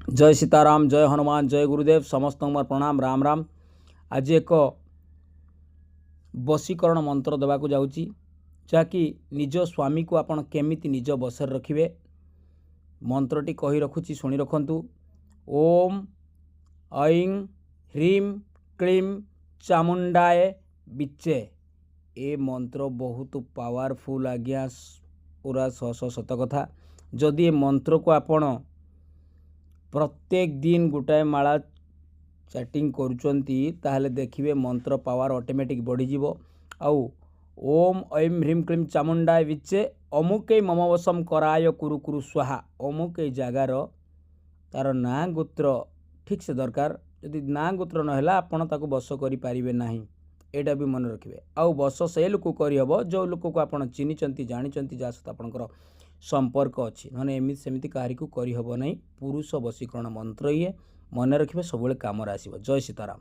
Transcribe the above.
जय सीताराम, जय हनुमान, जय गुरुदेव। समस्त मोर प्रणाम। राम राम। आज एक बशीकरण मंत्र देवाक जाऊँगी, जहाँकि निज स्वामी को आपण केमिति निज बसर रखिए। मंत्रटी कही रखुची, शुणी रखंतु। ओम ऐं ह्रीं क्लीं चामुंडाए बिच्चे। ए मंत्र बहुत पावरफुल आज्ञा, पूरा सत कथा। जदि ए मंत्र को आपण प्रत्येक दिन गोटाए माला चैटिंग करुचंती ताहले देखिए मंत्र पावर ऑटोमेटिक बढ़ीजिव। आउ ओम ऐं ह्रीं क्लीं चामुंडाए बिच्चे अमुके मम वशम कराय कुरु कुरु स्वाहा। अमुके जगार तार ना गोत्र ठीक से दरकार। यदि ना गोत्र नहला आपण ताको बस करि पारिबे नाही, एटा भी मन रखिए। आउ बस से लोक करहब जो लोक को आपण चिन्हिचंती जानिचंती, जा सहित आपणकर संपर्क अच्छी। नहे एमती सेमती काहारी को करहब नहीं। पुरुष बशीकरण मंत्र ये मन रखिए, सब काम आसब। जय सीताराम।